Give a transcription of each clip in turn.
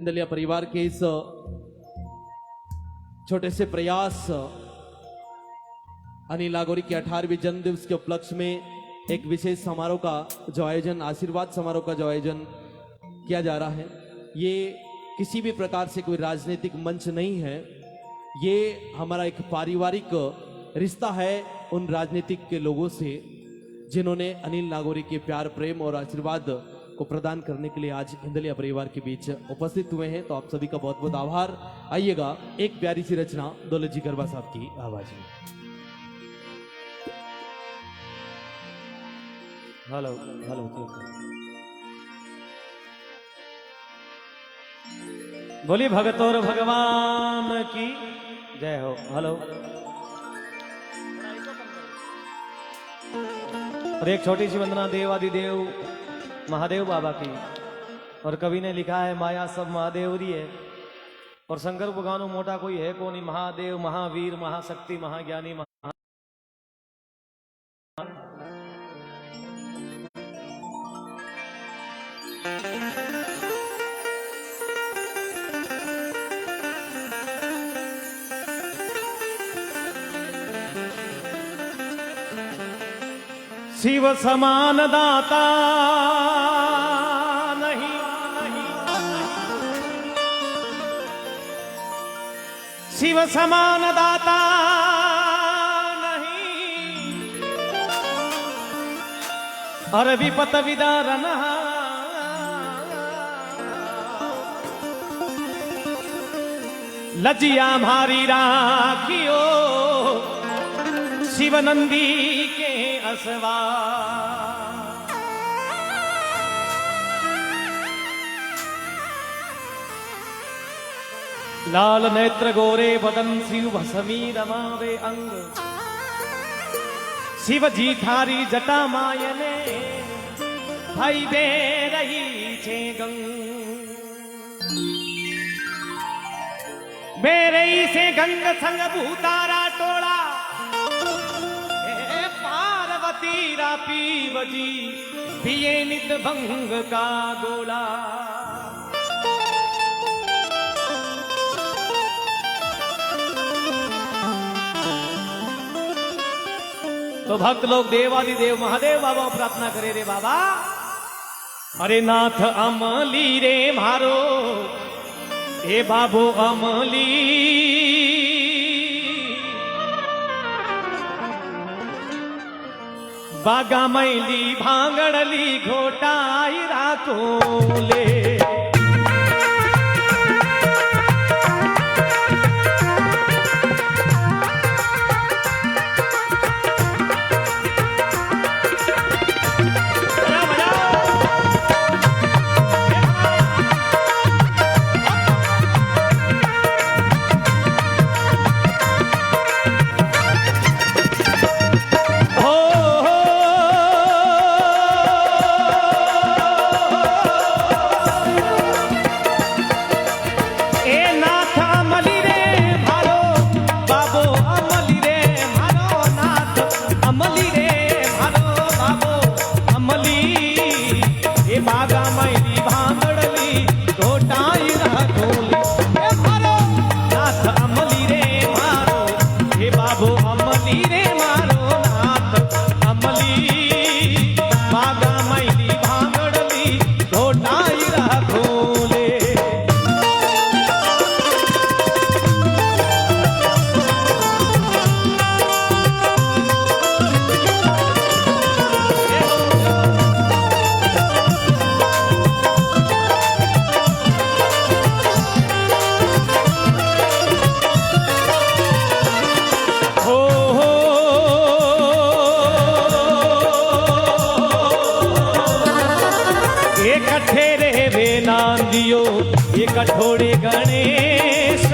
दलिया परिवार के इस छोटे से प्रयास अनिल नागौरी के 18वीं जन्मदिवस के उपलक्ष्य में एक विशेष समारोह का जो आयोजन, आशीर्वाद समारोह का जो आयोजन किया जा रहा है, ये किसी भी प्रकार से कोई राजनीतिक मंच नहीं है। ये हमारा एक पारिवारिक रिश्ता है उन राजनीतिक के लोगों से जिन्होंने अनिल नागौरी के प्यार, प्रेम और आशीर्वाद को प्रदान करने के लिए आज इंदलिया परिवार के बीच उपस्थित हुए हैं। तो आप सभी का बहुत बहुत आभार। आइएगा एक प्यारी सी रचना दौलत जी गरबा साहब की आवाज में। हेलो हेलो, बोली भगतोर भगवान की जय हो। हेलो। और एक छोटी सी वंदना देवादिदेव महादेव बाबा की। और कवि ने लिखा है माया सब महादेव री है और शंकर भगवान मोटा कोई है कौन, महादेव महावीर महाशक्ति महाज्ञानी महा शिव समान दाता नहीं, शिव समान दाता नहीं, और विपत विदारन लजिया भारी राखियो शिव नंदी के असवा। लाल नेत्र गोरे बदन शिव भसमी रमावे अंग, शिव जी थारी जटा मायने भाई दे रही छे गंग। मेरे से गंग संग भूतारा टोला तीरा पी बजी पिए नित भंग का गोला। तो भक्त लोग देवादिदेव महादेव बाबा को प्रार्थना करे रे बाबा। अरे नाथ अमली रे मारो ए बाबो अमली, बागा मैली भांगड़ली घोटाई राखो ले। ये कठोरे गणेश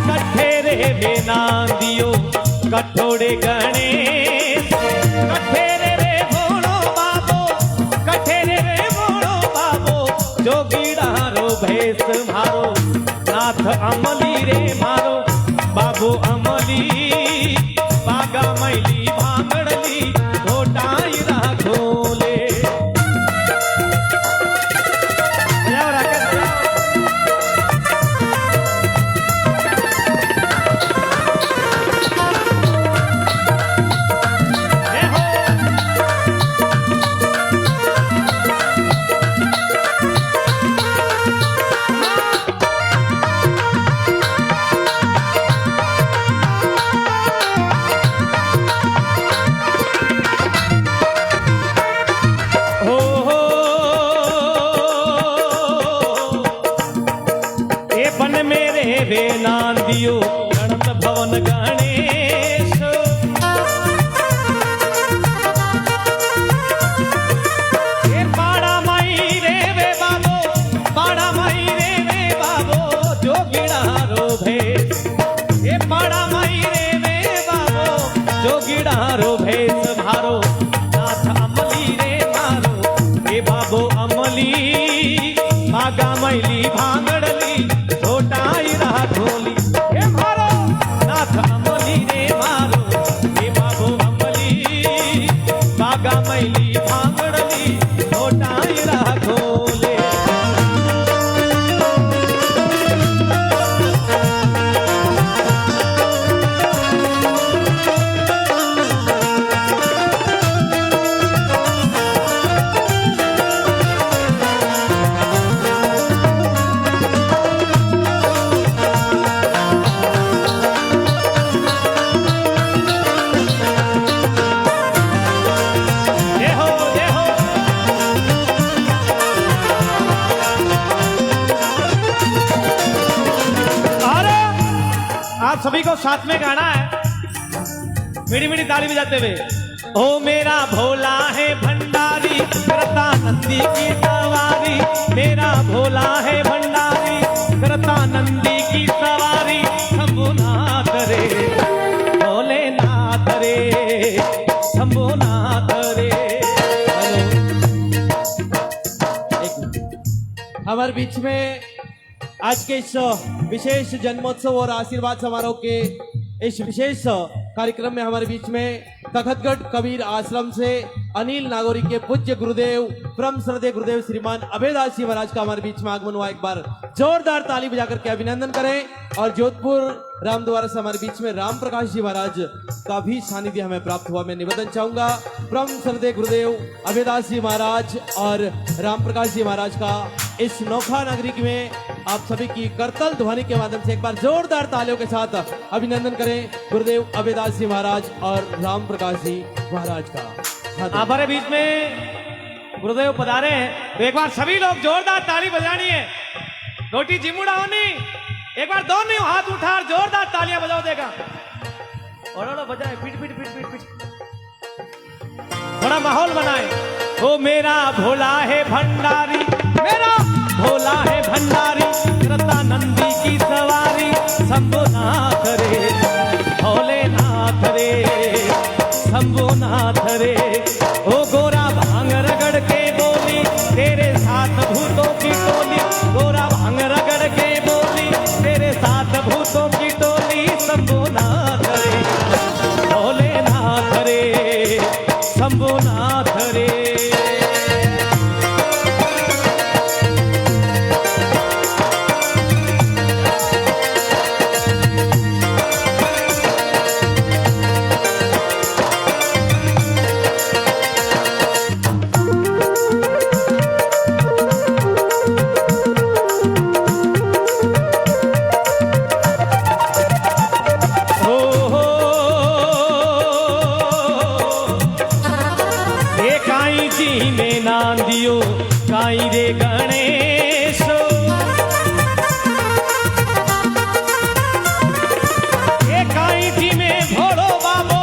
कठेरे बिना दियो, कठोरे गणेश कठेरे रे भोलो बाबो, कठेरे रे भोलो बाबो, जोगीड़ा रो भेष मारो नाथ अमली रे मारो बाबू अमली। बागा मैली भांगड़ली घोटाई राखो ले। भांगड़ली छोटाई राखोले। आप सभी को साथ में गाना है, मीठी मीठी ताली बजाते हुए। ओ मेरा भोला है भंडारी करता नंदी की सवारी, मेरा भोला है भंडारी करता नंदी की सवारी। शंभुनाथ रे भोलेनाथ रे शंभुनाथ रे। हमारे बीच में आज के इस विशेष जन्मोत्सव और आशीर्वाद समारोह के इस विशेष कार्यक्रम में हमारे बीच में तखतगढ़ कबीर आश्रम से अनिल नागौरी के पूज्य गुरुदेव परम श्रद्धेय गुरुदेव श्रीमान अभयदास जी महाराज का हमारे बीच में आगमन हुआ। एक बार जोरदार ताली बजाकर के अभिनंदन करें। और जोधपुर रामद्वारा से हमारे बीच में राम प्रकाश जी महाराज का भी सानिध्य हमें प्राप्त हुआ। मैं निवेदन चाहूंगा परम श्रद्धेय गुरुदेव अभयदास जी महाराज और राम प्रकाश जी महाराज का इस नौखा नागरिक में आप सभी की करतल ध्वनि के माध्यम से एक बार जोरदार तालियों के साथ अभिनंदन करें गुरुदेव अभयदास जी महाराज और राम प्रकाश जी महाराज का। हमारे बीच में गुरुदेव पधारे हैं, तो एक बार सभी लोग जोरदार ताली बजानी है। रोटी जिमुड़ा होनी, एक बार दोनों हाथ उठा और जोरदार तालियां बजाओ देगा। और बजाए पीट पीट पीट पीट पीट, थोड़ा माहौल बनाए। ओ मेरा भोला है भंडारी, मेरा भोला है भंडारी करता नंदी की सवारी। शंभुनाथ रे भोलेनाथ रे शंभुनाथ रे। ओ गोरा भांग रगड़ के बोली तेरे साथ भूतों की टोली, गोरा भांग रगड़ के बोली तेरे साथ भूतों की टोली। शंभुनाथ रे भोलेनाथ रे शंभुनाथ रे। नांदियो काई रे गणेश, ये काई जी में भोड़ो बाबो,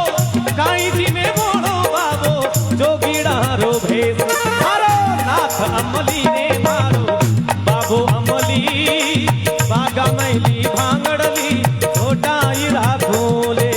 काई जी में भोड़ो बाबो, जोगीड़ा रो भेस मारो नाथ अमली ने मारो बाबो अमली। बागा मैली भांगड़ली छोटाई राखोले।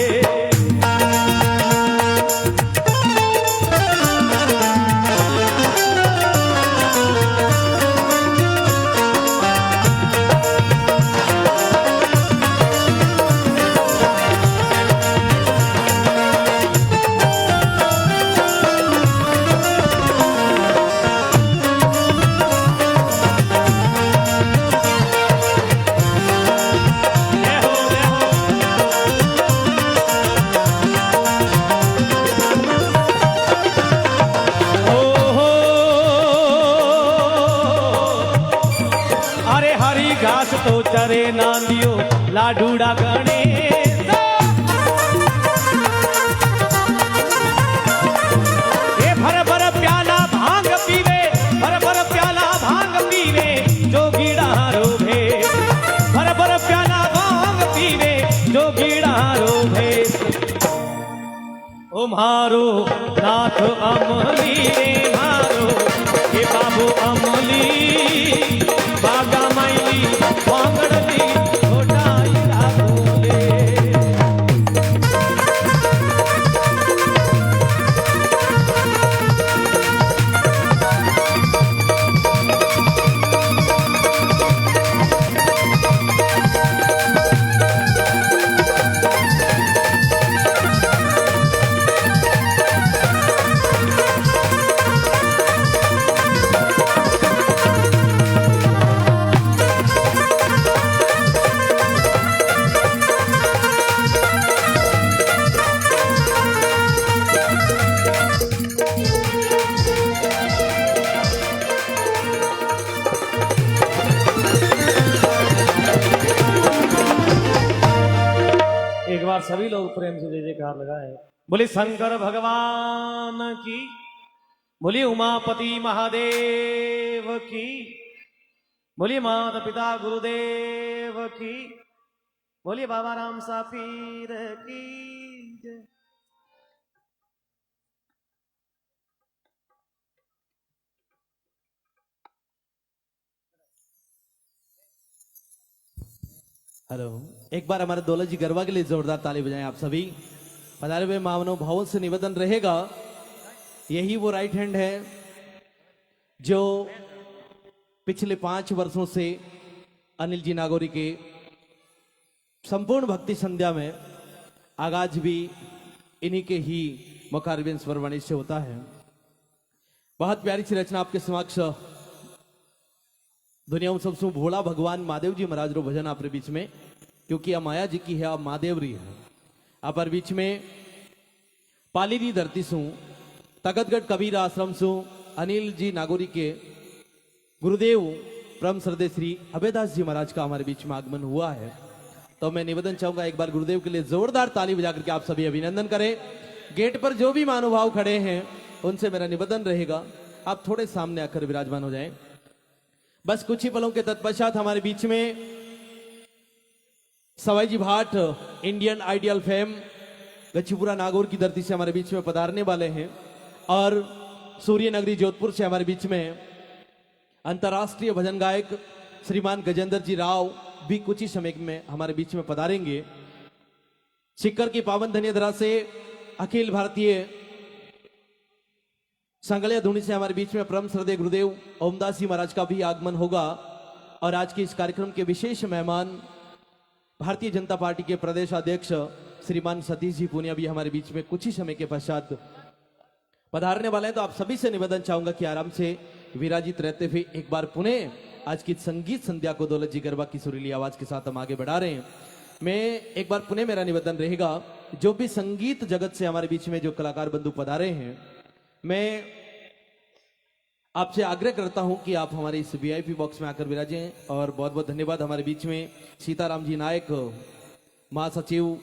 घास तो चरे नांदियो लाडूड़ा गणेश। ये भर भर प्याला भांग पीवे, भर भर प्याला भांग पीवे जोगीड़ा रोभे। भर भर प्याला भांग पीवे जोगीड़ा रोभे। ओ मारो नाथ अमली रे मारो ये बाबू अमली। बागा मैली भांगड़ली छोटाई राखोले। सभी लोग प्रेम से जय जयकार लगाए। बोले शंकर भगवान की, बोलिए उमापति महादेव की, बोलिए माता पिता गुरुदेव की, बोलिए बाबा राम सा पीर की जय। हेलो, एक बार हमारे दौलत जी गरबा के लिए जोरदार ताली बजाएं आप सभी। पधारे हुए मावनों भावों से निवेदन रहेगा, यही वो राइट हैंड है जो पिछले 5 वर्षों से अनिल जी नागौरी के संपूर्ण भक्ति संध्या में आगाज भी इन्हीं के ही मुखारबिंद स्वरवाणी से होता है। बहुत प्यारी सी रचना आपके समक्ष दुनिया में सबसे भोला भगवान महादेव जी महाराज रो भजन आप बीच में, क्योंकि अब माया जी की है, अब महादेव री है। आप बीच में पाली री धरती सु तगतगढ़ कबीर आश्रम सु अनिल जी नागौरी के गुरुदेव परम श्रद्धेय श्री अभयदास जी महाराज का हमारे बीच में आगमन हुआ है। तो मैं निवेदन चाहूंगा एक बार गुरुदेव के लिए जोरदार ताली बजा करके आप सभी अभिनंदन करें। गेट पर जो भी महानुभाव खड़े हैं उनसे मेरा निवेदन रहेगा, आप थोड़े सामने आकर विराजमान हो जाएं। बस कुछ ही पलों के तत्पश्चात हमारे बीच में Sawai ji Bhat Indian ideal fame Gachhipura Nagaur की धरती से हमारे बीच में पधारने वाले हैं, और सूर्य नगरी जोधपुर से हमारे बीच में अंतर्राष्ट्रीय भजन गायक श्रीमान गजेंद्र जी राव भी कुछ ही समय में हमारे बीच में पधारेंगे। सिक्कर की पावन धन्य धरा से अखिल भारतीय संगलिया धुनी से हमारे बीच में परम श्रद्धेय गुरुदेव ओमदास जी महाराज का भी आगमन होगा। और आज के इस कार्यक्रम के विशेष मेहमान भारतीय जनता पार्टी के प्रदेश अध्यक्ष श्रीमान सतीश जी पूनिया भी हमारे बीच में कुछ ही समय के पश्चात पधारने वाले हैं। तो आप सभी से निवेदन चाहूंगा कि आराम से विराजित रहते हुए एक बार पुनः आज की संगीत संध्या को दौलत जी गरबा की सुरीली आवाज के साथ हम आगे बढ़ा रहे हैं। मैं एक बार पुनः मेरा निवेदन रहेगा, जो भी संगीत जगत से हमारे बीच में जो कलाकार बंधु पधारे हैं, मैं आपसे आग्रह करता हूं कि आप हमारे इस वीआईपी बॉक्स में आकर विराजें। और बहुत बहुत धन्यवाद। हमारे बीच में सीताराम जी नायक महासचिव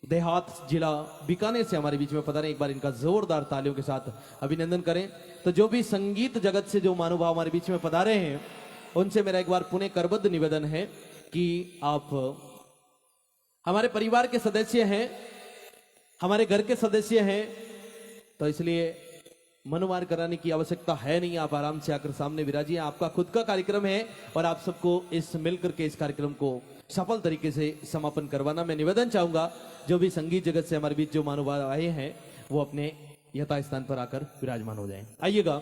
देहात जिला बीकानेर से हमारे बीच में पधारे, एक बार इनका जोरदार तालियों के साथ अभिनंदन करें। तो जो भी संगीत जगत से जो महानुभाव हमारे बीच में पधारे हैं उनसे मेरा एक बार पुनः करबद्ध निवेदन है कि आप हमारे परिवार के सदस्य हैं, हमारे घर के सदस्य हैं, तो इसलिए मनोवार कराने की आवश्यकता है नहीं। आप आराम से आकर सामने विराजिए। आपका खुद का कार्यक्रम है और आप सबको इस मिलकर के इस कार्यक्रम को सफल तरीके से समापन करवाना मैं निवेदन चाहूंगा। जो भी संगीत जगत से हमारे बीच जो महानुभाव आए हैं वो अपने यथा स्थान पर आकर विराजमान हो जाएं। आइएगा,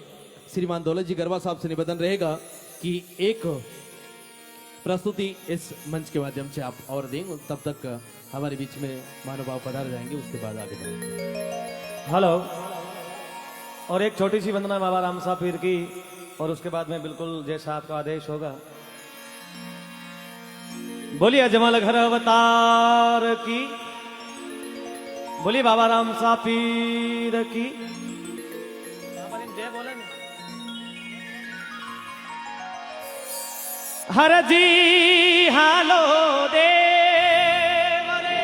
श्रीमान दौलत जी गरबा साहब से निवेदन रहेगा कि एक प्रस्तुति इस मंच के माध्यम से आप और दें, तब तक हमारे बीच में महानुभाव पधार जाएंगे, उसके बाद आगे बढ़ेंगे। हेलो, और एक छोटी सी वंदना बाबा राम सा पीर की, और उसके बाद में बिल्कुल जैसा आपका आदेश होगा। बोलिए अजमल घर अवतार की, बोलिए बाबा राम सा पीर की जय बोले। हर जी हालो देव रे,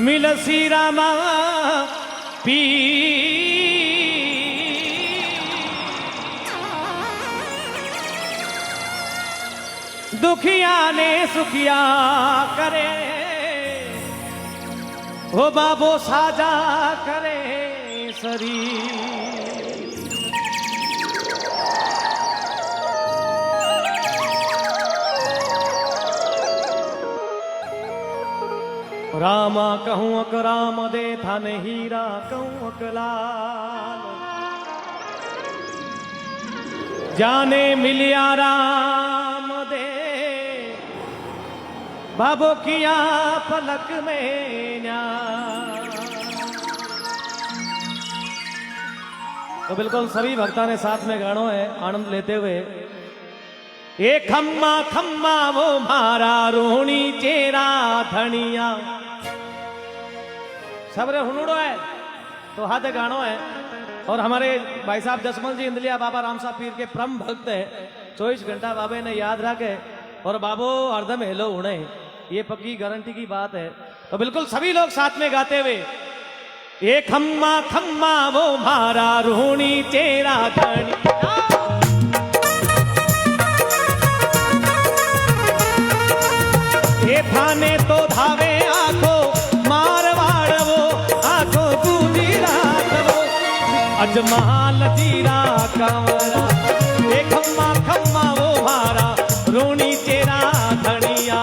मिल सी रामा पी, दुखिया ने सुखिया करे, हो बाबो साजा करे शरीर। रामा कहूं अक राम दे थान हीरा कहूं अक लाल, जाने मिलिया राम दे बाबो किया पलक में न्याय। तो बिल्कुल सभी भक्ता ने साथ में गानों है आनंद लेते हुए। ए खम्मा खम्मा वो मारा रोणी चेरा धनिया, सबरे हुनुड़ो है तो हाथ गानो है। और हमारे भाई साहब जसमल जी इंदलिया बाबा राम साहब पीर के परम भक्त है, 24 घंटा बाबे ने याद रखे और बाबो अर्धम हेलो उड़े, ये पक्की गारंटी की बात है। तो बिल्कुल सभी लोग साथ में गाते हुए, ये खम्मा खम्मा वो मारा रोणी चेरा धनी, ये थाने तो धावे आखो मारवाड़ वो आखो गुजरात वो अजमाल जीरा कंवरा, ये खम्मा खम्मा वो मारा रोणी चेरा धनिया।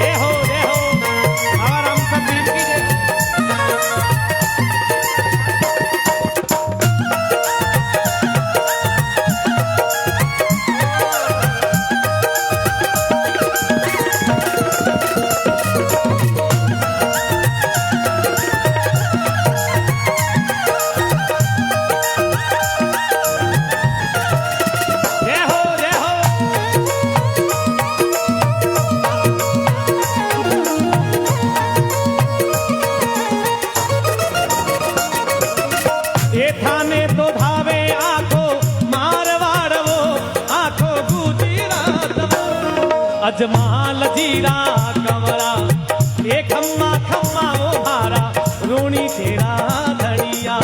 ये हो और हम सब मिल के थाने तो धावे आखो मारवाड़ वो आखो गुजरात वो अजमाल जीरा कंवरा, ये खम्मा खम्मा वो मारा रोणी तेरा धनिया।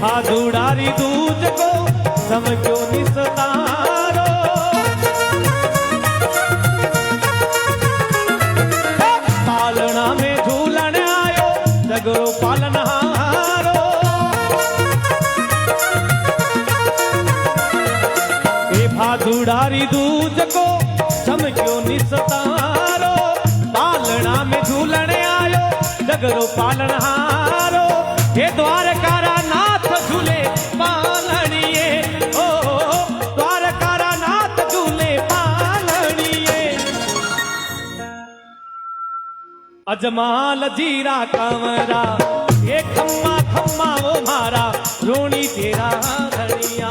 भादुड़ारी दूज को समझो निस्तारो, पालना में झूलन आयो जगरो पालनहारो, ये भादुड़ारी दूज को समझो निस्तारो, पालना में झूलन आयो जगरो पालनहारो, ये द्वारकारा नाथ झूले पालनिए, ओ द्वारकारा नाथ झूले पालनिए, अजमाल जीरा कंवरा, ये खम्मा खम्मा वो मारा रोणी तेरा धनिया।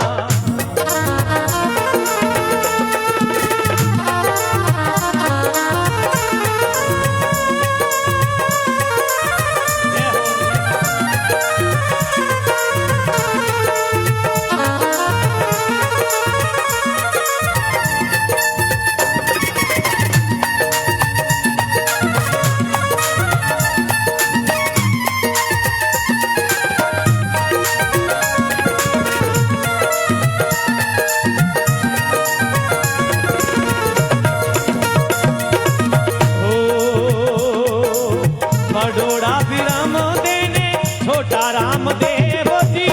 बड़ोड़ा भी राम देने छोटा राम देव जी,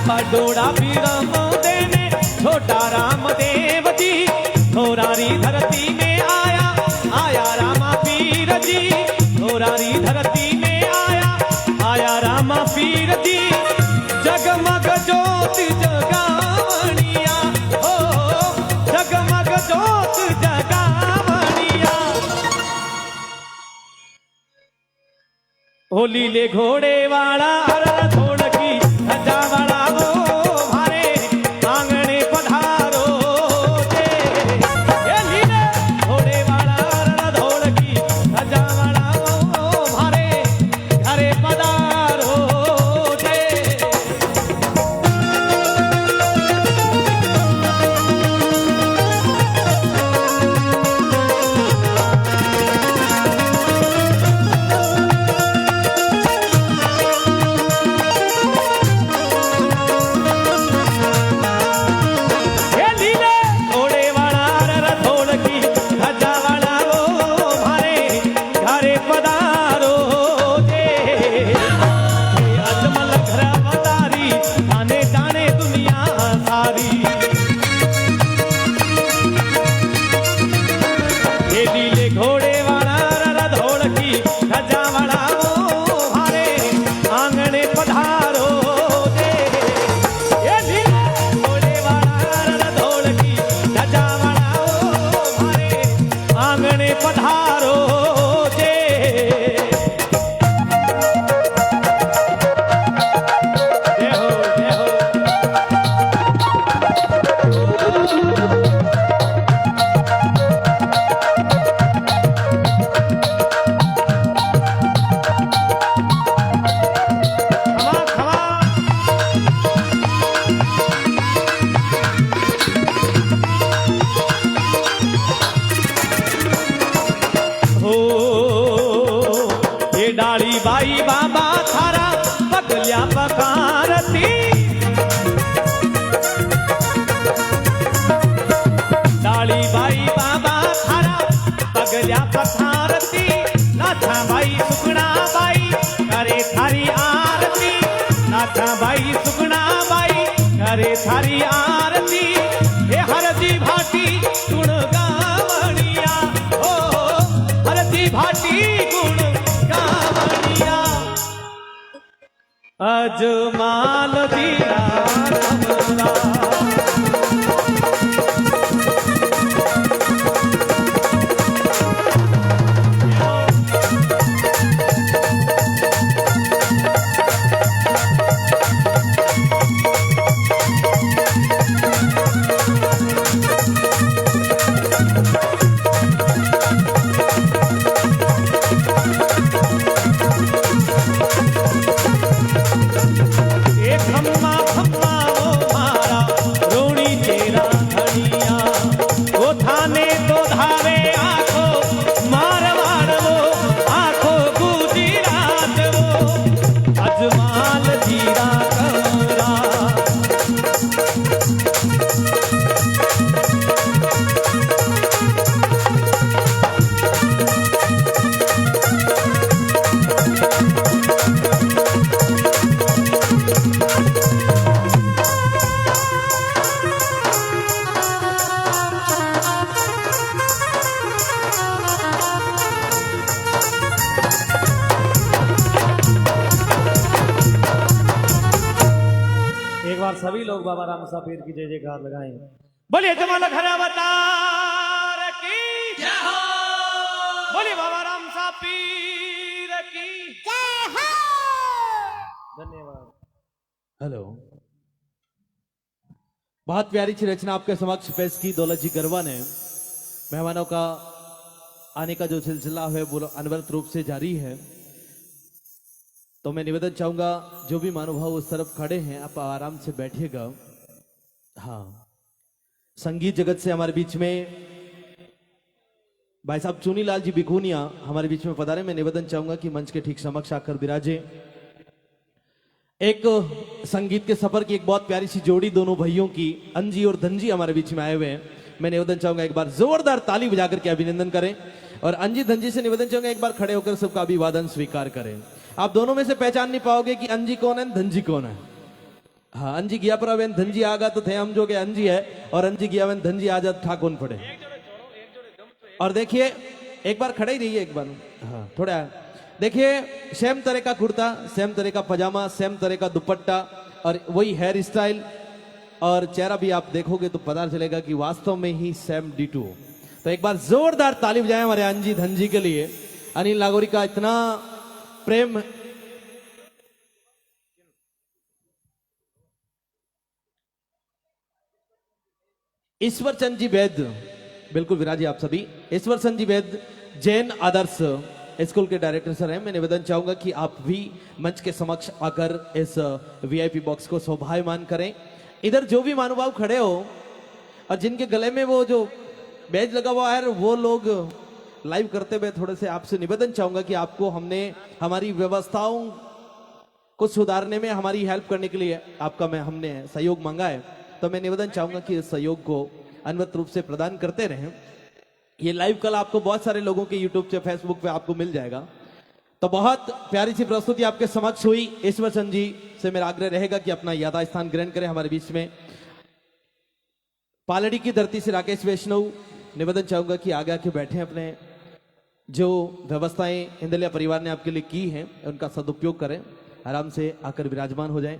बड़ोड़ा भी राम देने छोटा राम देव जी, थोरारी धरती में आया आया रामा पीर जी, थोरारी धरती में आया आया रामा पीर जी, जगमग ज्योत जगावनिया, ओ जगमग ज्योत जगावनिया, होली ले घोड़े वाला ढोलकी धजा वाला वो भारे आंगणे पधारो जे, ये लीले घोड़े वाला ढोलकी धजा वाला वो भारे घरे पधारो जे। करे थारी आरती हे हरजी भाटी गुण गावणिया ओ हरजी भाटी गुण गावणिया अजमाल जीरा कमरा सभी लोग बाबा राम सापीर की जय जयकार लगाएं। बोलिए जमाल खरावतार की जय हो, बोलिए बाबा राम सापीर की जय हो। धन्यवाद। हेलो, बहुत प्यारी सी रचना आपके समक्ष पेश की दौलत जी गरबा ने। मेहमानों का आने का जो सिलसिला है वो अनवरत रूप से जारी है, तो मैं निवेदन चाहूंगा जो भी महानुभाव उस तरफ खड़े हैं आप आराम से बैठिएगा। हाँ, संगीत जगत से हमारे बीच में भाई साहब चुनीलाल जी बिखूनिया हमारे बीच में पधारे। मैं निवेदन चाहूंगा कि मंच के ठीक समक्ष आकर विराजे। एक संगीत के सफर की एक बहुत प्यारी सी जोड़ी दोनों भाइयों की अंजी और धनजी हमारे बीच में आए हुए हैं। मैं निवेदन चाहूंगा एक बार जोरदार ताली बजाकर के अभिनंदन करें, और अंजी धनजी से निवेदन चाहूंगा एक बार खड़े होकर सबका अभिवादन स्वीकार करें। आप दोनों में से पहचान नहीं पाओगे कि अंजी कौन है धनजी कौन है। हाँ, अंजी गया पर वेन धनजी आगा तो थे हम जो के अंजी है, और अंजी गया वेन धनजी आ जात था कौन पड़े। और देखिए एक बार खड़े ही रहिए एक बार। हाँ, थोड़ा देखिए, सेम तरह का कुर्ता, सेम तरह का पजामा, सेम तरह का दुपट्टा और वही हेयर स्टाइल और चेहरा भी आप देखोगे तो पता चलेगा कि वास्तव में ही सेम D2। तो एक बार जोरदार ताली बजाएं हमारे अंजी धनजी के लिए। अनिल नागौरी का इतना प्रेम ईश्वर चंद जी वैद्य, बिल्कुल विराजी आप सभी। ईश्वर चंद जी वैद्य जैन आदर्श स्कूल के डायरेक्टर सर हैं। मैं निवेदन चाहूंगा कि आप भी मंच के समक्ष आकर इस VIP बॉक्स को शोभायमान करें। इधर जो भी महानुभाव खड़े हो और जिनके गले में वो जो बैज लगा हुआ है वो लोग लाइव करते हुए थोड़े से आपसे निवेदन चाहूंगा कि आपको हमने हमारी व्यवस्थाओं को सुधारने में हमारी हेल्प करने के लिए आपका हमने सहयोग मांगा है, तो मैं निवेदन चाहूंगा कि इस सहयोग को अनवरत रूप से प्रदान करते रहें। ये लाइव कल आपको बहुत सारे लोगों के YouTube पे फेसबुक पे आपको मिल जाएगा। तो बहुत प्यारी सी प्रस्तुति आपके समक्ष हुई। ईश्वर चंद जी से मेरा आग्रह रहेगा कि अपना यादा स्थान ग्रहण करें हमारे बीच में। पालड़ी की धरती से राकेश वैष्णव, निवेदन चाहूंगा कि आगे आके बैठे अपने जो व्यवस्थाएं इंदलिया परिवार ने आपके लिए की हैं उनका सदुपयोग करें, आराम से आकर विराजमान हो जाएं।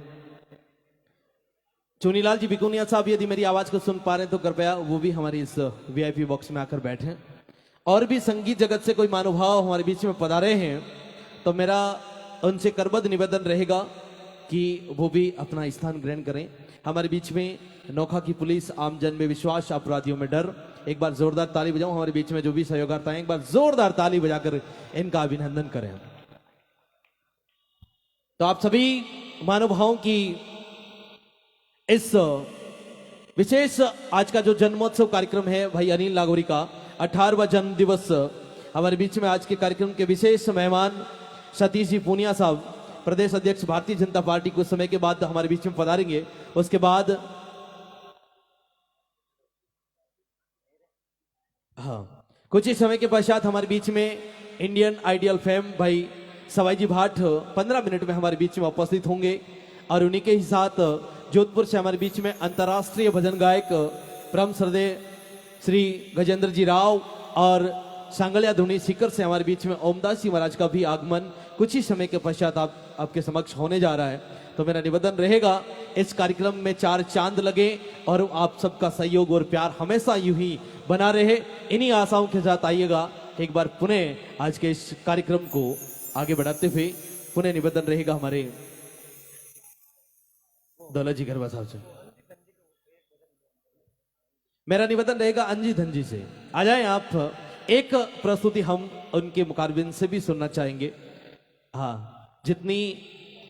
चुनीलाल जी बिकुनिया साहब यदि मेरी आवाज को सुन पा रहे हैं तो कृपया वो भी हमारी इस VIP बॉक्स में आकर बैठें। और भी संगीत जगत से कोई महानुभाव हमारे बीच में पधारे हैं तो मेरा उनसे करबद्ध निवेदन रहेगा कि वो भी अपना स्थान ग्रहण करें हमारे बीच में। नोखा की पुलिस, आमजन में विश्वास, अपराधियों में डर। एक बार जोरदार ताली बजाओ हमारे बीच में जो भी सहयोगकर्ता हैं, एक बार जोरदार ताली बजाकर इनका अभिनंदन करें। तो आप सभी महानुभावों की इस विशेष आज का जो जन्मोत्सव कार्यक्रम है भाई अनिल नागौरी का 18वां जन्म दिवस, हमारे बीच में आज के कार्यक्रम के विशेष मेहमान सतीश जी पूनिया साहब, प्रदेश अध्यक्ष भारतीय जनता पार्टी, कुछ समय के बाद हमारे बीच में पधारेंगे। उसके बाद हाँ, कुछ ही समय के पश्चात हमारे बीच में इंडियन आइडियल फेम भाई सवाई जी भाट 15 मिनट में हमारे बीच में उपस्थित होंगे और उन्हीं के ही साथ जोधपुर से हमारे बीच में अंतर्राष्ट्रीय भजन गायक परम श्रद्धेय श्री गजेंद्र जी राव और सांगलिया धुनी सीकर से हमारे बीच में ओमदास जी महाराज का भी आगमन कुछ ही समय के पश्चात आपके समक्ष होने जा रहा है। तो मेरा निवेदन रहेगा इस कार्यक्रम में चार चांद लगे और आप सबका सहयोग और प्यार हमेशा यूं ही बना रहे। इन्हीं आशाओं के साथ आइएगा एक बार पुनः आज के इस कार्यक्रम को आगे बढ़ाते हुए पुनः निवेदन रहेगा हमारे दौलत जी गरबा साहब से। मेरा निवेदन रहेगा अंजी धनजी से। आ जाए आप, एक प्रस्तुति हम उनके मुकाबले से भी सुनना चाहेंगे। हाँ, जितनी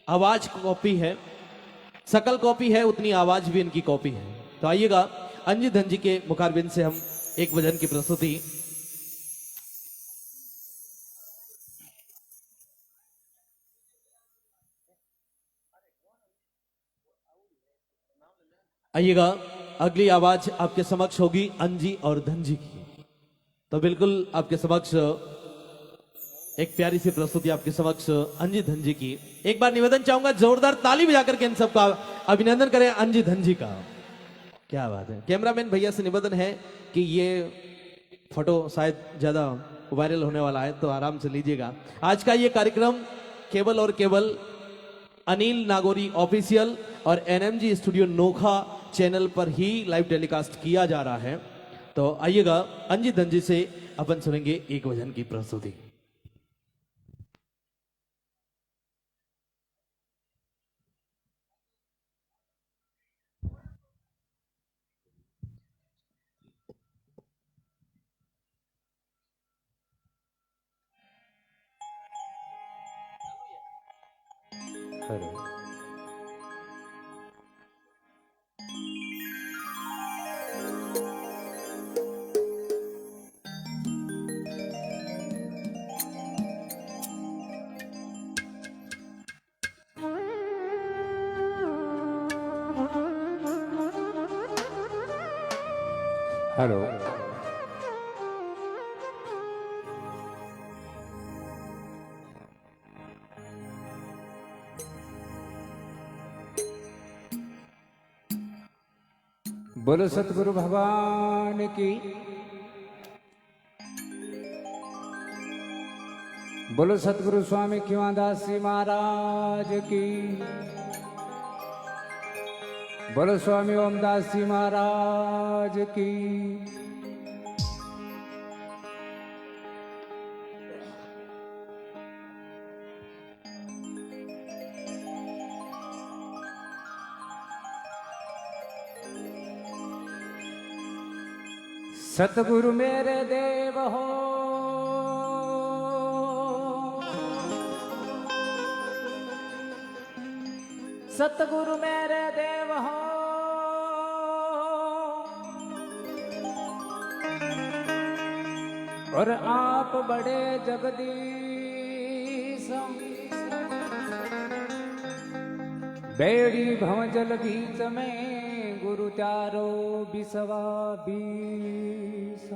आवाज कॉपी है, सकल कॉपी है, उतनी आवाज भी इनकी कॉपी है। तो आइएगा अंजी धनजी के मुकाबले से हम एक भजन की प्रस्तुति। आइएगा, अगली आवाज आपके समक्ष होगी अंजी और धनजी की। तो बिल्कुल आपके समक्ष एक प्यारी सी प्रस्तुति आपके समक्ष अंजी धनजी की। एक बार निवेदन चाहूंगा जोरदार ताली बजाकर के इन सबका अभिनंदन करें अंजी धनजी का। क्या बात है। कैमरामैन भैया से निवेदन है कि ये फोटो शायद ज्यादा वायरल होने वाला है, तो आराम से लीजिएगा। आज का ये कार्यक्रम केवल और केवल अनिल नागौरी ऑफिशियल और एनएमजी स्टूडियो नोखा चैनल पर ही लाइव टेलीकास्ट किया जा रहा है। तो आइएगा, अंजी धनजी से अपन सुनेंगे एक भजन की प्रस्तुति। हेलो, बोलो सतगुरु भगवान की, बोलो सतगुरु स्वामी खिवादास जी महाराज की, बोलो स्वामी ओमदास जी महाराज की। सतगुरु मेरे देव हो, सतगुरु मेरे देव हो, और आप बड़े जगदीश, बेड़ी भंवजल बीच में गुरु त्यारो बिसवा बीस।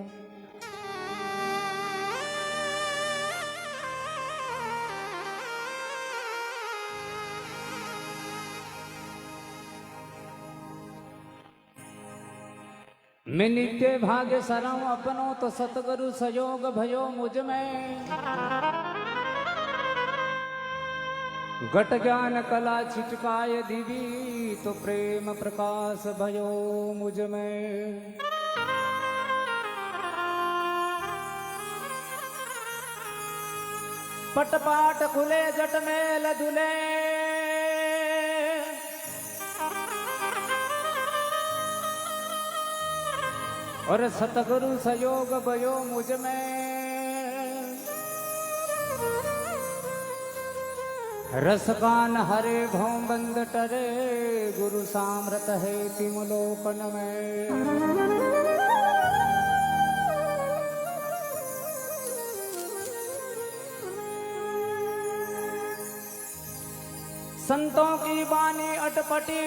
मैं नित्य भाग्य सरम अपनो, तो सतगुरु सहयोग भयो मुझ में। घट ज्ञान कला छिटकाय दिवी, तो प्रेम प्रकाश भयो मुझ में। पटपाट खुले जट मेल धुले, और सतगुरु सहयोग भयो मुझ में। रसकान हरे भौम बंद टरे, गुरु सामृत है तिमलोकन में। संतों की बानी अटपटी,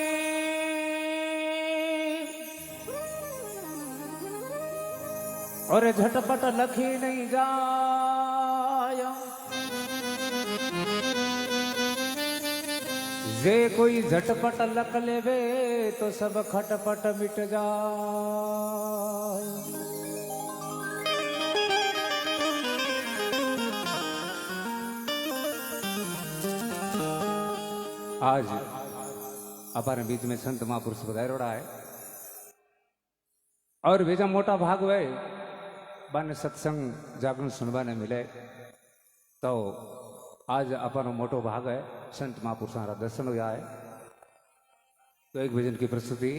और झटपट लखी नहीं जाय। जे कोई झटपट लक लेवे तो सब खटपट मिट जाए। आज हमारे बीच में संत महापुरुष पधारोड़ा है और बेजा मोटा भाग वे बन सत्संग जागरण सुनवाने मिले तो आज अपन मोटो भाग है संत महापुरुषों का दर्शन हुआ है। तो एक भजन की प्रस्तुति।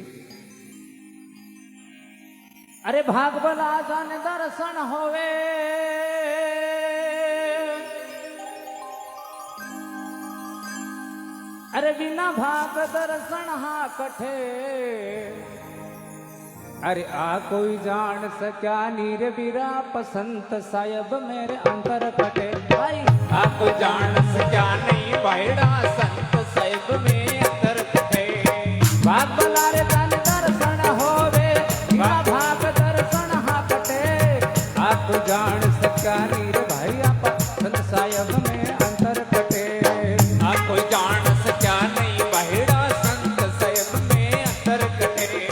अरे भाग भला जान दर्शन होवे, अरे बिना भाग दर्शन हा कठे, अरे आ कोई जान सक्या नीर बीरा पसंत साहेब मेरे अंतर कटे। भाई आ कोई जान सक्या नहीं भाईड़ा संत साहेब में अंतर कटे। भाग भला रे जान दर्शन होवे, बिना भाग दर्शन हा कटे। आ कोई जान सक्या नीर भाईड़ा पसंत साहेब में अंतर कटे। आ कोई जान सक्या नहीं भाईड़ा संत साहेब में अंतर कटे।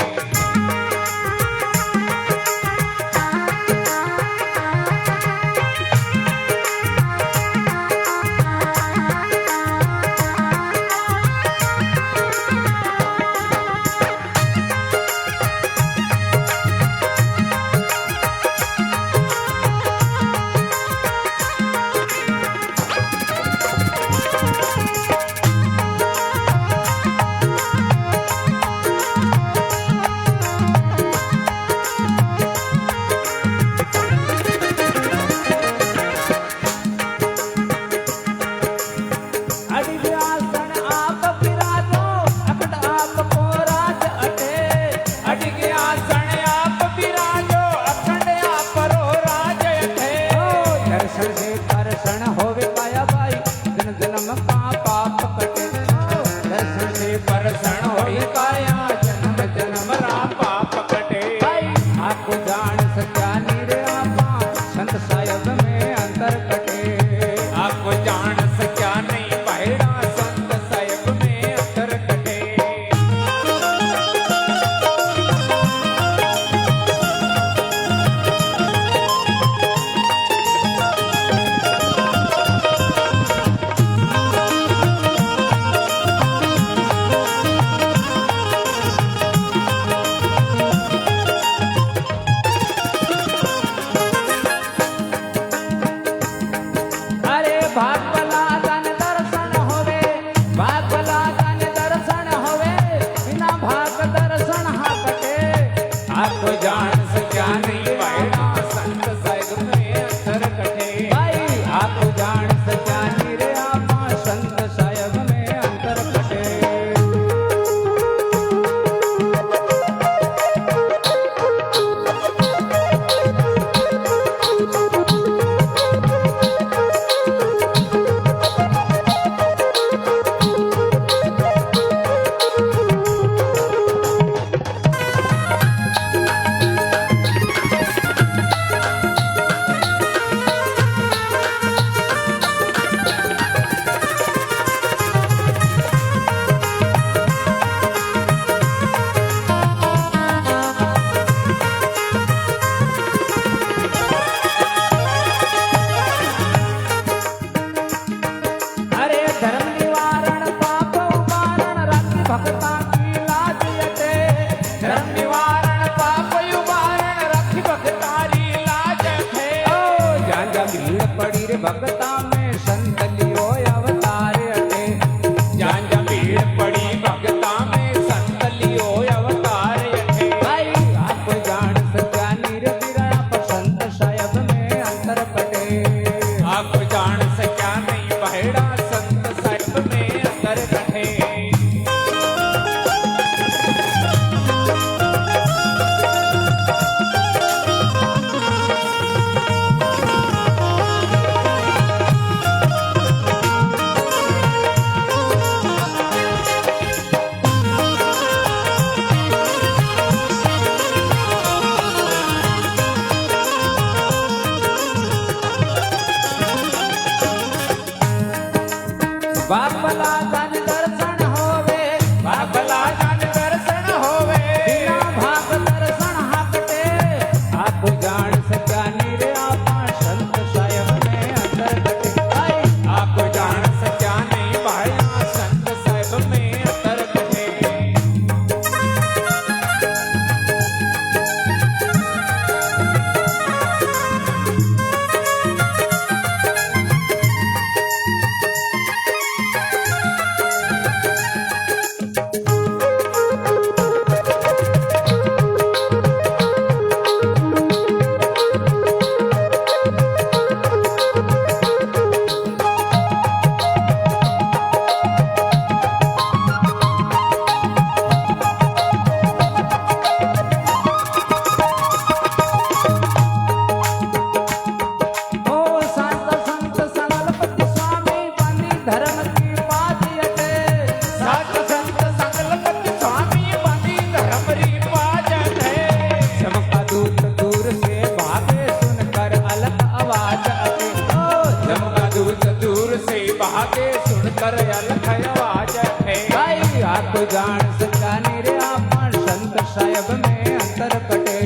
सक्यानी रे आपा संत साहेब में अंतर कटे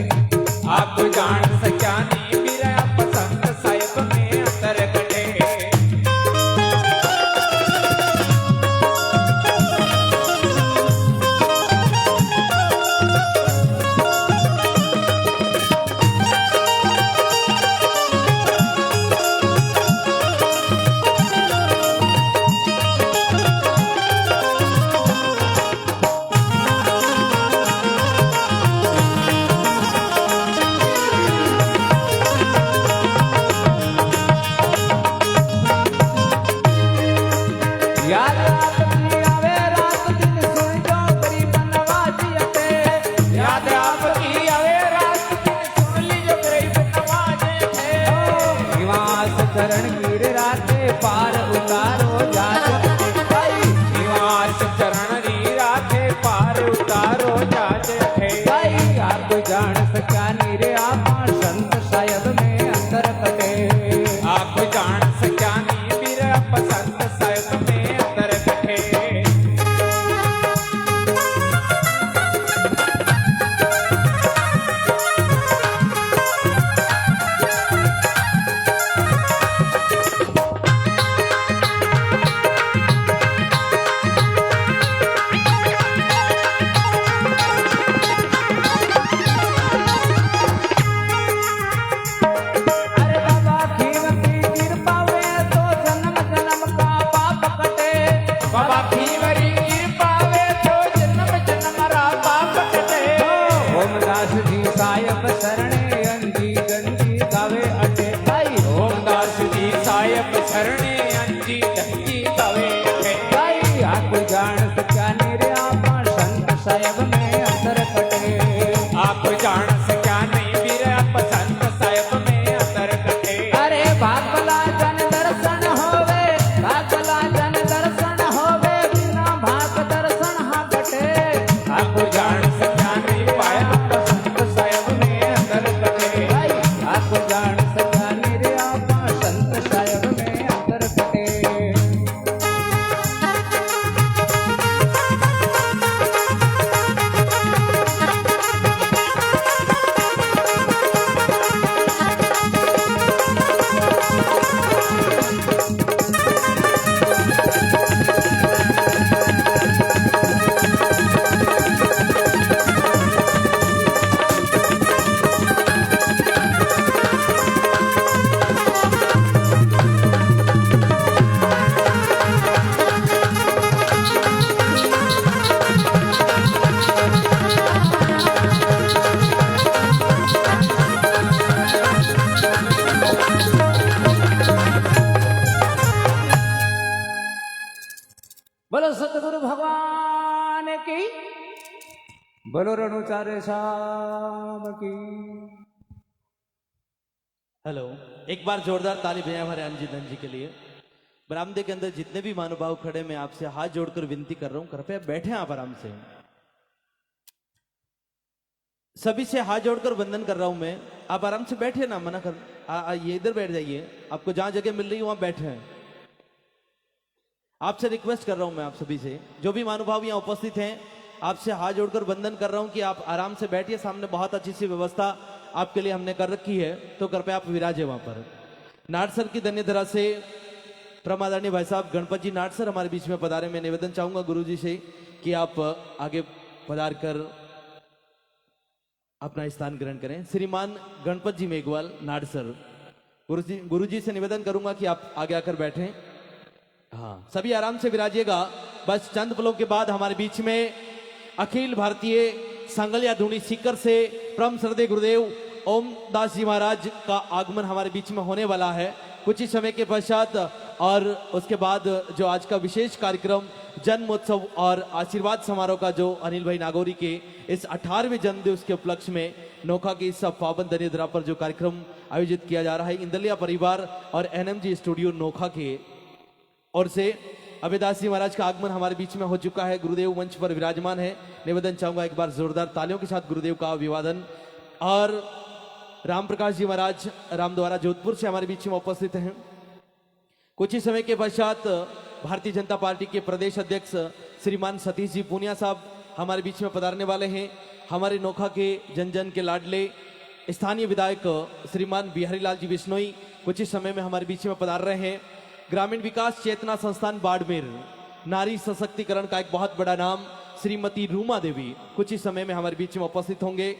आप जान सक्यानी वीर आप संत साहेब में अंतर कटे याद आपकी आवे रात दिन सुन जो गरीब नवाजी अटे याद आपकी आवे रात दिन सुन लीजो गरीब नवाजी अटे निवास चरण गिर राते पार उतारो जात अटे भाई निवास चरण गिर राते पार उतारो जात अटे भाई आप जान सक्यानी रे आप संत साहेब में अंतर कटे आप जान सक्यानी वीर आप संत साहेब में अंतर कटे अरे बाबा खीर की कृपा वे तो जन्म जन्म का पाप कटे बाबा खीवरी कृपा वे तो जन्म जन्म रा पाप कटे ओमदास जी साहेब शरणे अंजी गंजी गावे अटे भाई ओमदास जी साहेब शरणे अंजी गंजी गावे अटे भाई आप जान सक्यानी रे आप संत साहेब में अंतर कटे आप जान सक्यानी वीर आप संत साहेब में अंतर कटे अरे भागला जन दर्शन होवे भागला जन दर्शन होवे बिना भाग दर्शन हा कटे आप जान सक्यानी पाया आप संत साहेब में अंतर कटे भाई आप जान सक्यानी रे आप संत साहेब में अंतर कटे बोलो सतगुरु भगवान की बोलो रणुचारे शाम की हेलो, एक बार जोरदार ताली भेजा हमारे अंजित जी के लिए। बरामदे के अंदर जितने भी महानुभाव खड़े, मैं आपसे हाथ जोड़कर विनती कर रहा हूं, कृपया बैठे आप आराम से। सभी से हाथ जोड़कर वंदन कर रहा हूं मैं, आप आराम से बैठे ना, मना कर ये इधर बैठ जाइए, आपको जहां जगह मिल रही है वहां बैठे हैं। आपसे रिक्वेस्ट कर रहा हूं मैं आप सभी से, जो भी महानुभाव यहाँ उपस्थित हैं, आपसे हाथ जोड़कर वंदन कर रहा हूं कि आप आराम से बैठिए। सामने बहुत अच्छी सी व्यवस्था आपके लिए हमने कर रखी है, तो कृपया आप विराजे वहां पर। नाटसर की धन्य धरा से प्रमादानी भाई साहब गणपत जी नाटसर हमारे बीच में पधारे। मैं निवेदन चाहूंगा गुरु जी से कि आप आगे पधार कर अपना स्थान ग्रहण करें। श्रीमान गणपत जी मेघवाल नाटसर, गुरु जी से निवेदन करूंगा कि आप आगे आकर बैठें। हाँ, सभी आराम से विराजिएगा। बस चंद पलों के बाद हमारे बीच में अखिल भारतीय सांगल्या धुनी सीकर से परम श्रद्धेय गुरुदेव ओम दास जी महाराज का आगमन हमारे बीच में होने वाला है कुछ ही समय के पश्चात। और उसके बाद जो आज का विशेष कार्यक्रम जन्मोत्सव और आशीर्वाद समारोह का जो अनिल भाई नागौरी के इस 18वें जन्मदिवस के उपलक्ष्य में नोखा की इस पावन दरिद्रा पर जो कार्यक्रम आयोजित किया जा रहा है, इंदलिया परिवार और एनएमजी स्टूडियो नोखा के और से अभयदास जी महाराज का आगमन हमारे बीच में हो चुका है। गुरुदेव मंच पर विराजमान है। निवेदन चाहूंगा एक बार जोरदार तालियों के साथ गुरुदेव का अभिवादन। और राम प्रकाश जी महाराज रामद्वारा जोधपुर से हमारे बीच में उपस्थित हैं। कुछ ही समय के पश्चात भारतीय जनता पार्टी के प्रदेश अध्यक्ष श्रीमान सतीश जी पूनिया साहब हमारे बीच में पधारने वाले हैं हमारे नोखा के जन जन के लाडले स्थानीय विधायक श्रीमान बिहारी लाल जी बिश्नोई कुछ ही समय में हमारे बीच में पधार रहे हैं। ग्रामीण विकास चेतना संस्थान बाड़मेर नारी सशक्तिकरण का एक बहुत बड़ा नाम श्रीमती रूमा देवी कुछ ही समय में हमारे बीच में उपस्थित होंगे।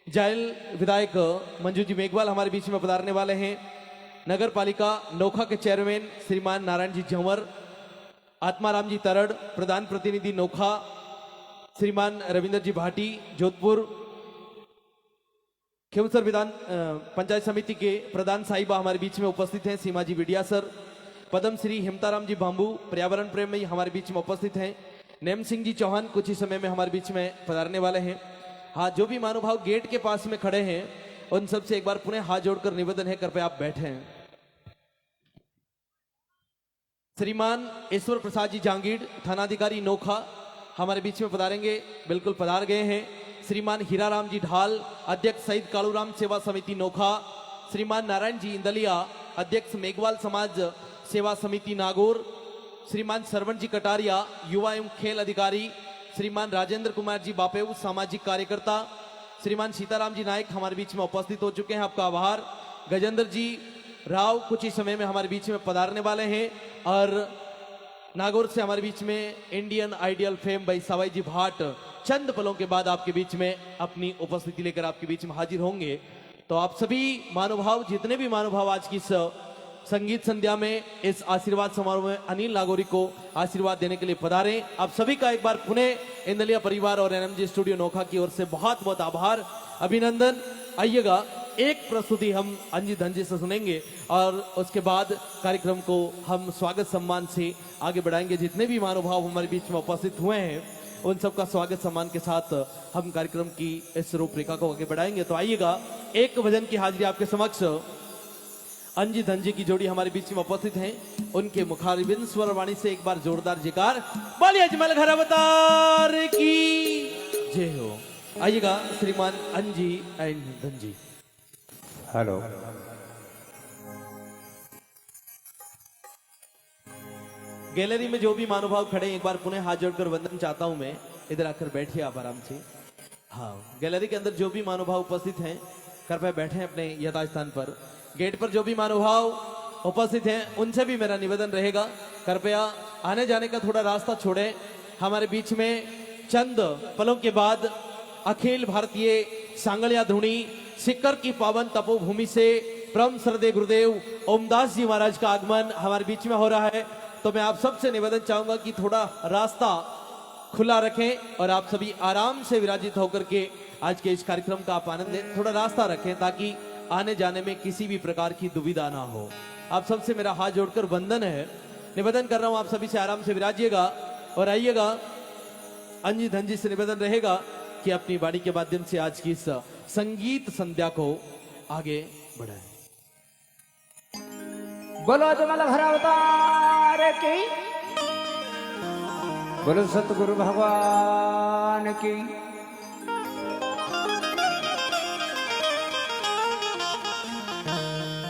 जायल विधायक मंजू जी मेघवाल हमारे बीच में पधारने वाले हैं। नगर पालिका नोखा के चेयरमैन श्रीमान नारायण जी झंवर, आत्माराम जी तरड़, प्रधान प्रतिनिधि नोखा श्रीमान रविंद्र जी भाटी जोधपुर, खेमसर विधान पंचायत समिति के प्रधान साहिबा हमारे बीच में उपस्थित हैं। सीमा जी विडिया सर, पद्म श्री हेमताराम जी बांबू पर्यावरण प्रेम में हमारे बीच में उपस्थित हैं। नेम सिंह जी चौहान कुछ ही समय में हमारे बीच में पधारने वाले हैं। हाँ, जो भी महानुभाव गेट के पास में खड़े हैं उन सबसे एक बार पुनः हाथ जोड़कर निवेदन है, कृपया आप बैठें। श्रीमान ईश्वर प्रसाद जी जांगीड़ थानाधिकारी नोखा हमारे बीच में पधारेंगे, बिल्कुल पधार गए हैं। श्रीमान हीराराम जी ढाल अध्यक्ष शहीद कालूराम सेवा समिति नोखा, श्रीमान नारायण जी इंदलिया अध्यक्ष मेघवाल समाज सेवा समिति नागौर, श्रीमान सरवण जी कटारिया युवा एवं खेल अधिकारी, श्रीमान राजेंद्र कुमार जी बापेऊ सामाजिक कार्यकर्ता, श्रीमान सीताराम जी नायक हमारे बीच में उपस्थित हो चुके हैं, आपका आभार। गजेंद्र जी राव कुछ ही समय में हमारे बीच में पधारने वाले हैं और नागौर से हमारे बीच में इंडियन आइडियल फेम भाई सवाई जी भाट चंद पलों के बाद आपके बीच में अपनी उपस्थिति लेकर आपके बीच में हाजिर होंगे। तो आप सभी महानुभाव, जितने भी महानुभाव आज की इस संगीत संध्या में इस आशीर्वाद समारोह में अनिल नागौरी को आशीर्वाद देने के लिए पधारें। आप सभी का एक बार पुनः इंदलिया परिवार और एनएमजी स्टूडियो नोखा की ओर से बहुत बहुत आभार, अभिनंदन। आइएगा, एक प्रस्तुति हम अंजी धंजी से सुनेंगे और उसके बाद कार्यक्रम को हम स्वागत सम्मान से आगे बढ़ाएंगे। जितने भी महानुभाव हमारे बीच में उपस्थित हुए हैं उन सबका स्वागत सम्मान के साथ हम कार्यक्रम की इस रूपरेखा को आगे बढ़ाएंगे। तो आइएगा, एक भजन की हाजिरी आपके समक्ष अंजी धंजी की जोड़ी हमारे बीच में उपस्थित हैं, उनके मुखारबिंद स्वर वाणी से एक बार जोरदार जयकार बोलिए अजमल घर अवतार की जय हो। आइएगा श्रीमान अंजी एंड धंजी। हेलो, गैलरी में जो भी महानुभाव खड़े हैं एक बार पुनः हाथ जोड़कर वंदन चाहता हूं मैं। इधर आकर बैठिए आप आराम से। हाँ, गैलरी के अंदर जो भी महानुभाव उपस्थित हैं कृपया बैठे अपने यथास्थान पर। गेट पर जो भी महानुभाव उपस्थित हैं उनसे भी मेरा निवेदन रहेगा, कृपया आने जाने का थोड़ा रास्ता छोड़ें। हमारे बीच में चंद पलों के बाद अखिल भारतीय सांगलिया धुनी सिक्कर की पावन तपोभूमि से परम श्रद्धेय गुरुदेव ओमदास जी महाराज का आगमन हमारे बीच में हो रहा है। तो मैं आप सबसे निवेदन चाहूंगा कि थोड़ा रास्ता खुला रखें और आप सभी आराम से विराजित होकर के आज के इस कार्यक्रम का आप आनंद लें। थोड़ा रास्ता रखें ताकि आने जाने में किसी भी प्रकार की दुविधा ना हो। आप सबसे मेरा हाथ जोड़कर वंदन है, निवेदन कर रहा हूं आप सभी से आराम से विराजिएगा और आइएगा। अंजी धंजी से निवेदन रहेगा कि अपनी वाणी के माध्यम से आज की इस संगीत संध्या को आगे बढ़ाएं। बोलो अजमल घर अवतार की, बोलो सतगुरु भगवान की।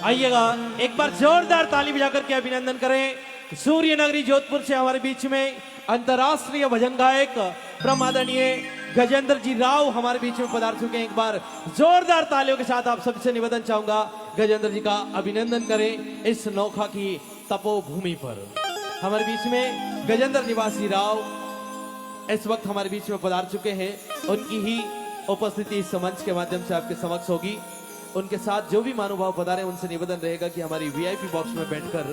आइएगा, एक बार जोरदार ताली बजाकर के अभिनंदन करें। सूर्य नगरी जोधपुर से हमारे बीच में अंतरराष्ट्रीय भजन गायक प्रमादनीय गजेंद्र जी राव हमारे बीच में पधार चुके हैं। एक बार जोरदार तालियों के साथ आप सबसे निवेदन चाहूंगा गजेंद्र जी का अभिनंदन करें। इस नोखा की तपोभूमि पर हमारे बीच में गजेंद्र निवासी राव इस वक्त हमारे बीच में पधार चुके हैं। उनकी ही उपस्थिति इस मंच के माध्यम से आपके समक्ष होगी। उनके साथ जो भी महानुभाव पधारे उनसे निवेदन रहेगा कि हमारी वीआईपी बॉक्स में बैठकर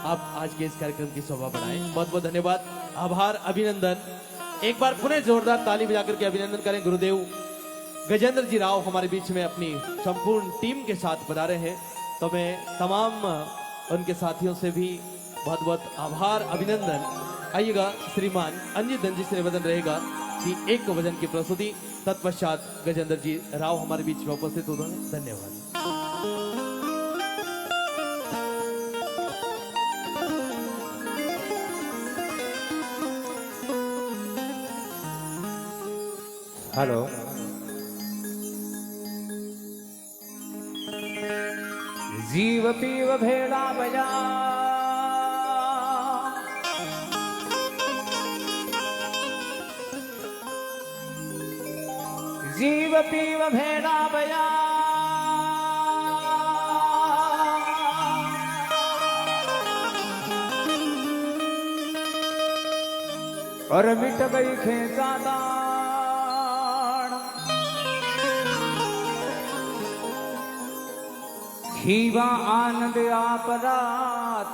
आप आज के इस कार्यक्रम की शोभा बढ़ाएं। बहुत बहुत धन्यवाद, आभार, अभिनंदन। एक बार पुनः जोरदार ताली बजाकर के अभिनंदन करें। गुरुदेव गजेंद्र जी राव हमारे बीच में अपनी संपूर्ण टीम के साथ पधारे हैं। तो मैं तमाम उनके साथियों से भी बहुत बहुत आभार, अभिनंदन। आइएगा, श्रीमान अंजित धंजी से निवेदन रहेगा कि एक भजन की प्रस्तुति, तत्पश्चात गजेंद्र जी राव हमारे बीच में उपस्थित होंगे। धन्यवाद। हेलो, जीव पीव भेड़ा बजा, जीव पीव भेड़ा बया और मिट गई खेचा दाण खीवा आनंद आपरा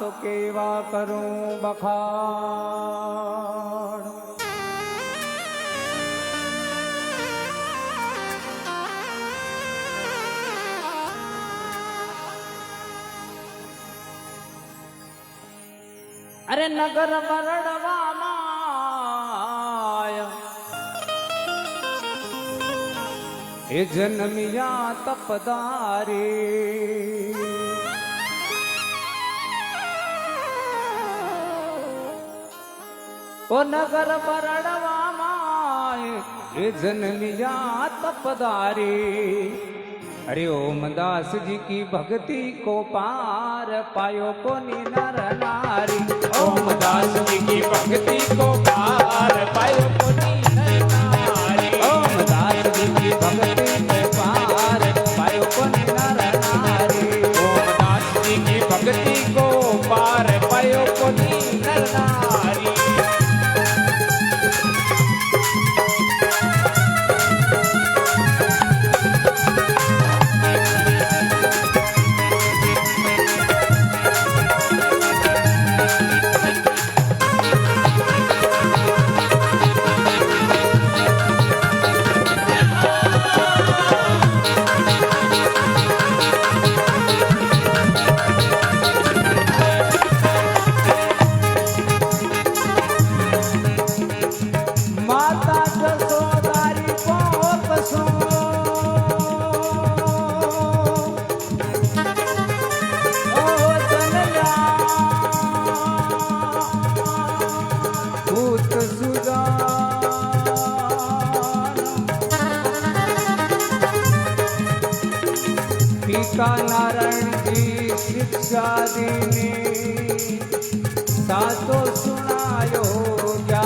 तो केवा करूं बखाड़ अरे नगर मरड़वा माया ए जन्मिया तपदारी ओ नगर मरड़वा माया ए जन्मिया तपदारी अरे ओम दास जी की भक्ति को पार पायो को नर नारी ओम दास जी की भक्ति को पार पायो को नर नारी ओम दास जी की भक्ति को पार पायो को नर नारी ओम दास जी की भक्ति को पार पायो को नर नारी माता जसोदारी को पसो ओ जनया भूत सुजान पिता नारायण जी शिक्षा दीनी सातो सुनायो जा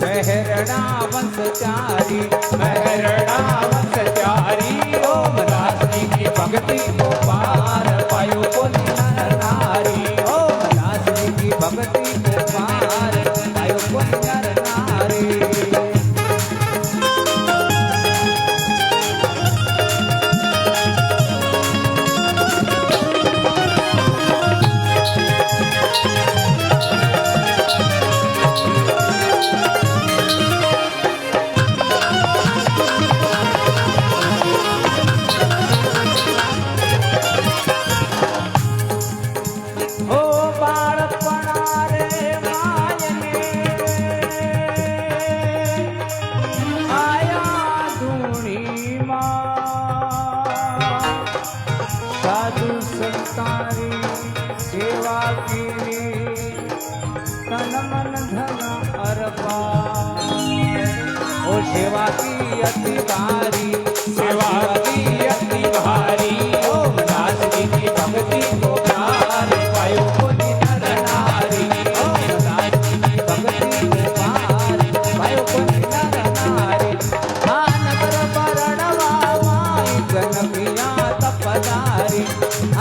महरणा वंशचारी महरणा वंशचारी ओम दास जी की भक्ति को पार पायो को नर नारी ओम दास जी की भक्ति को पार पायो को नर नारी ओ बाळपणा रे मायने आया धूणी साधु संतारी सेवा कीनी तन मन धन अर्पा ओ सेवा की अति भारी सेवा की अति भारी ओम दास जी की भक्ति को पार पायो को नर नारी ओम दास जी की भक्ति को पार पायो को नर नारी आ नगर परणवा माई जनमिया तपदारी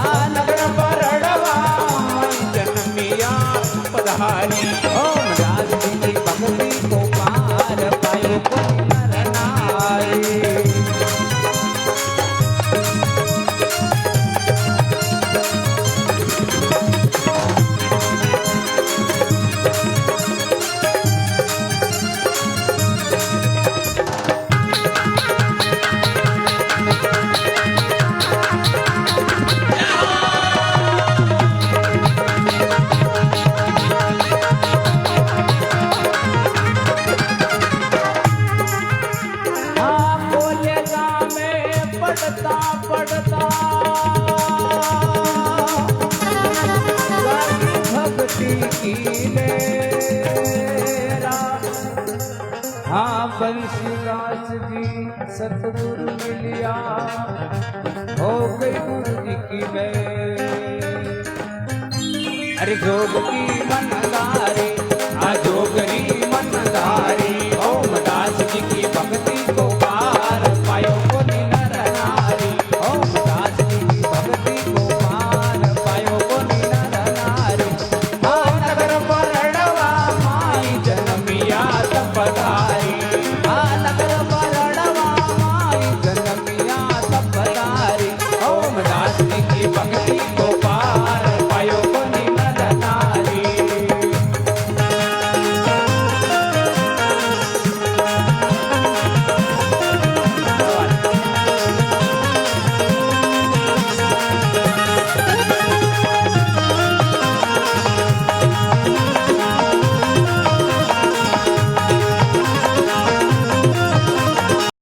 आ नगर परणवा माई जन्मिया पधारी ओम दास जी की भक्ति को पार पायो को नर नारी पड़ता भक्ति की लेरा हाँ बंसीदास जी सतगुरु मिलिया हो गई गुरु जी की मैं अरे जोग की मनदारी